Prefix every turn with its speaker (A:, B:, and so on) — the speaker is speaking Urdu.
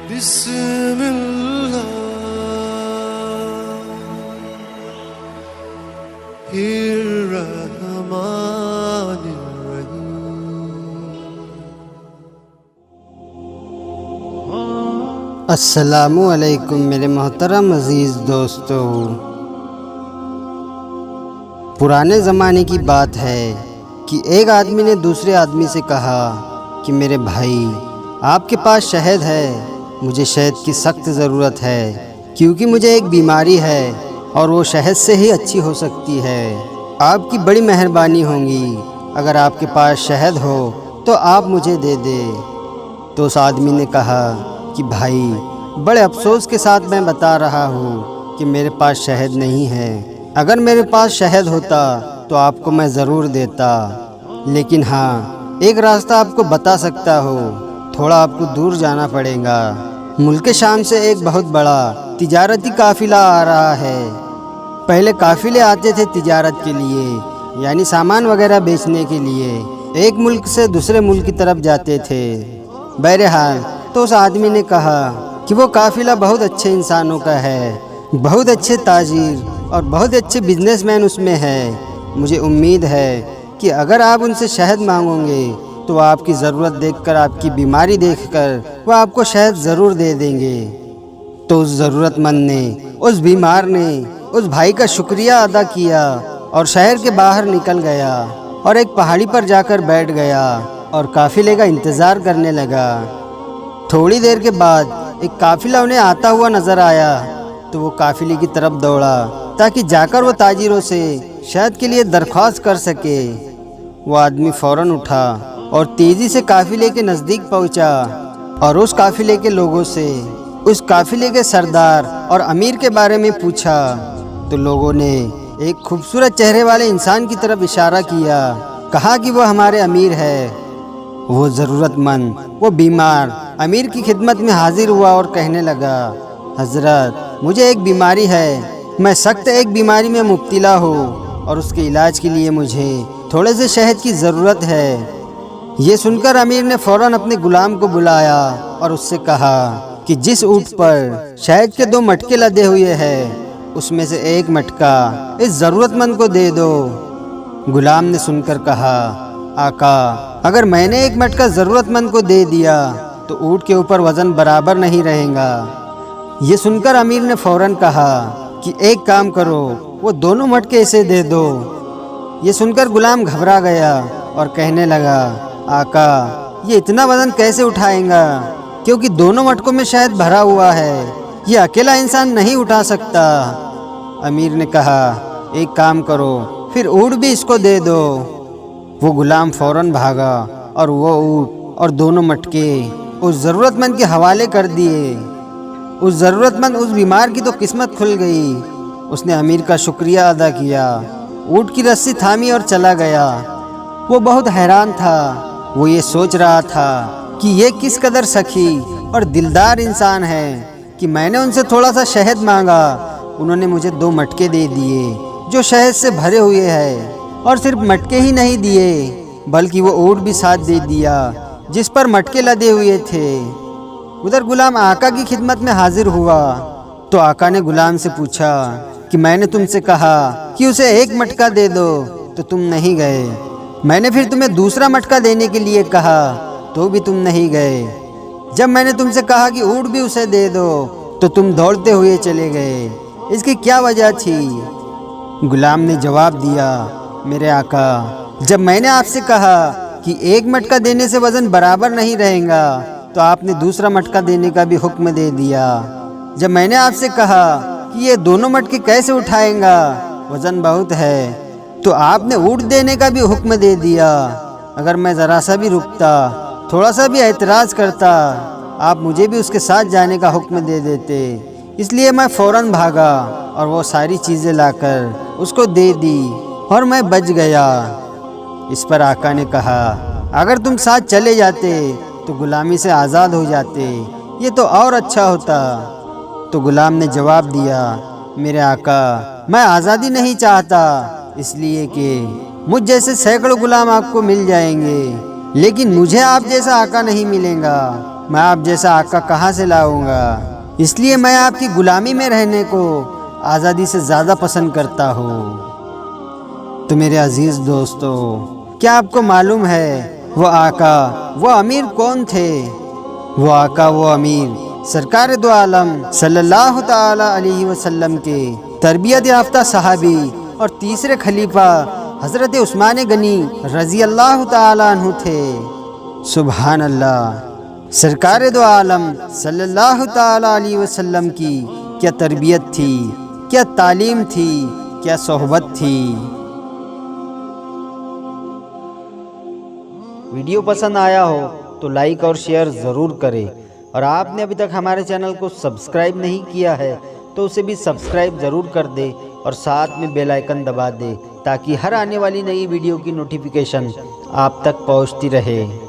A: بسم الله الرحمن الرحيم۔
B: السلام علیکم میرے محترم عزیز دوستو، پرانے زمانے کی بات ہے کہ ایک آدمی نے دوسرے آدمی سے کہا کہ میرے بھائی آپ کے پاس شہد ہے، مجھے شہد کی سخت ضرورت ہے کیونکہ مجھے ایک بیماری ہے اور وہ شہد سے ہی اچھی ہو سکتی ہے۔ آپ کی بڑی مہربانی ہوگی، اگر آپ کے پاس شہد ہو تو آپ مجھے دے دے۔ تو اس آدمی نے کہا کہ بھائی بڑے افسوس کے ساتھ میں بتا رہا ہوں کہ میرے پاس شہد نہیں ہے، اگر میرے پاس شہد ہوتا تو آپ کو میں ضرور دیتا، لیکن ہاں ایک راستہ آپ کو بتا سکتا ہوں، تھوڑا آپ کو دور جانا پڑے گا۔ ملک شام سے ایک بہت بڑا تجارتی قافلہ آ رہا ہے۔ پہلے قافلے آتے تھے تجارت کے لیے، یعنی سامان وغیرہ بیچنے کے لیے، ایک ملک سے دوسرے ملک کی طرف جاتے تھے۔ بہرحال تو اس آدمی نے کہا کہ وہ قافلہ بہت اچھے انسانوں کا ہے، بہت اچھے تاجر اور بہت اچھے بزنس مین اس میں ہے، مجھے امید ہے کہ اگر آپ ان سے شہد مانگو گے تو آپ کی ضرورت دیکھ کر، آپ کی بیماری دیکھ کر وہ آپ کو شہد ضرور دے دیں گے۔ تو اس ضرورت مند نے، اس بیمار نے اس بھائی کا شکریہ ادا کیا اور شہر کے باہر نکل گیا اور ایک پہاڑی پر جا کر بیٹھ گیا اور قافلے کا انتظار کرنے لگا۔ تھوڑی دیر کے بعد ایک قافلہ انہیں آتا ہوا نظر آیا تو وہ قافلے کی طرف دوڑا تاکہ جا کر وہ تاجروں سے شہد کے لیے درخواست کر سکے۔ وہ آدمی فوراً اٹھا اور تیزی سے قافلے کے نزدیک پہنچا اور اس قافلے کے لوگوں سے اس قافلے کے سردار اور امیر کے بارے میں پوچھا۔ تو لوگوں نے ایک خوبصورت چہرے والے انسان کی طرف اشارہ کیا، کہا کہ وہ ہمارے امیر ہے۔ وہ ضرورت مند، وہ بیمار امیر کی خدمت میں حاضر ہوا اور کہنے لگا، حضرت مجھے ایک بیماری ہے، میں سخت ایک بیماری میں مبتلا ہوں اور اس کے علاج کے لیے مجھے تھوڑے سے شہد کی ضرورت ہے۔ یہ سن کر امیر نے فوراً اپنے غلام کو بلایا اور اس سے کہا کہ جس اونٹ پر شہد کے 2 مٹکے لدے ہوئے ہیں اس میں سے ایک مٹکا اس ضرورت مند کو دے دو۔ غلام نے سن کر کہا، آقا اگر میں نے ایک مٹکا ضرورت مند کو دے دیا تو اونٹ کے اوپر وزن برابر نہیں رہے گا۔ یہ سن کر امیر نے فوراً کہا کہ ایک کام کرو، وہ دونوں مٹکے اسے دے دو۔ یہ سن کر غلام گھبرا گیا اور کہنے لگا، آقا یہ اتنا وزن کیسے اٹھائیں گا، کیونکہ دونوں مٹکوں میں شہد بھرا ہوا ہے، یہ اکیلا انسان نہیں اٹھا سکتا۔ امیر نے کہا، ایک کام کرو، پھر اونٹ بھی اس کو دے دو۔ وہ غلام فوراً بھاگا اور وہ اونٹ اور دونوں مٹکے اس ضرورت مند کے حوالے کر دیے۔ اس ضرورت مند، اس بیمار کی تو قسمت کھل گئی، اس نے امیر کا شکریہ ادا کیا، اونٹ کی رسی تھامی اور چلا گیا۔ وہ بہت حیران تھا، وہ یہ سوچ رہا تھا کہ یہ کس قدر سخی اور دلدار انسان ہے کہ میں نے ان سے تھوڑا سا شہد مانگا، انہوں نے مجھے 2 مٹکے دے دیے جو شہد سے بھرے ہوئے ہیں، اور صرف مٹکے ہی نہیں دیے بلکہ وہ اونٹ بھی ساتھ دے دیا جس پر مٹکے لدے ہوئے تھے۔ ادھر غلام آقا کی خدمت میں حاضر ہوا تو آقا نے غلام سے پوچھا کہ میں نے تم سے کہا کہ اسے ایک مٹکا دے دو تو تم نہیں گئے، میں نے پھر تمہیں دوسرا مٹکا دینے کے لیے کہا تو بھی تم نہیں گئے، جب میں نے تم سے کہا کہ اونٹ بھی اسے دے دو تو تم دوڑتے ہوئے چلے گئے، اس کی کیا وجہ تھی؟ غلام نے جواب دیا، میرے آقا جب میں نے آپ سے کہا کہ ایک مٹکا دینے سے وزن برابر نہیں رہے گا تو آپ نے دوسرا مٹکا دینے کا بھی حکم دے دیا، جب میں نے آپ سے کہا کہ یہ دونوں مٹکے کیسے اٹھائیں گا، وزن بہت ہے، تو آپ نے اونٹ دینے کا بھی حکم دے دیا۔ اگر میں ذرا سا بھی رکتا، تھوڑا سا بھی اعتراض کرتا، آپ مجھے بھی اس کے ساتھ جانے کا حکم دے دیتے، اس لیے میں فوراً بھاگا اور وہ ساری چیزیں لا کر اس کو دے دی اور میں بچ گیا۔ اس پر آقا نے کہا، اگر تم ساتھ چلے جاتے تو غلامی سے آزاد ہو جاتے، یہ تو اور اچھا ہوتا۔ تو غلام نے جواب دیا، میرے آقا میں آزادی نہیں چاہتا، اس لیے کہ مجھ جیسے سینکڑوں غلام آپ کو مل جائیں گے، لیکن مجھے آپ جیسا آقا نہیں ملے گا۔ میں آپ جیسا آقا کہاں سے لاؤں گا؟ اس لیے میں آپ کی غلامی میں رہنے کو آزادی سے زیادہ پسند کرتا ہوں۔ تو میرے عزیز دوستو، کیا آپ کو معلوم ہے وہ آقا وہ امیر کون تھے؟ وہ آقا وہ امیر سرکار دو عالم صلی اللہ تعالی علیہ وسلم کے تربیت یافتہ صحابی اور تیسرے خلیفہ حضرت عثمان غنی رضی اللہ تعالی عنہ تھے۔ سبحان اللہ! سرکار دو عالم صلی اللہ تعالی علیہ وسلم کی کیا تربیت تھی، کیا تعلیم تھی، کیا صحبت تھی۔ ویڈیو پسند آیا ہو تو لائک اور شیئر ضرور کریں، اور آپ نے ابھی تک ہمارے چینل کو سبسکرائب نہیں کیا ہے تو اسے بھی سبسکرائب ضرور کر دے اور ساتھ میں بیل آئیکن دبا دے تاکہ ہر آنے والی نئی ویڈیو کی نوٹیفیکیشن آپ تک پہنچتی رہے۔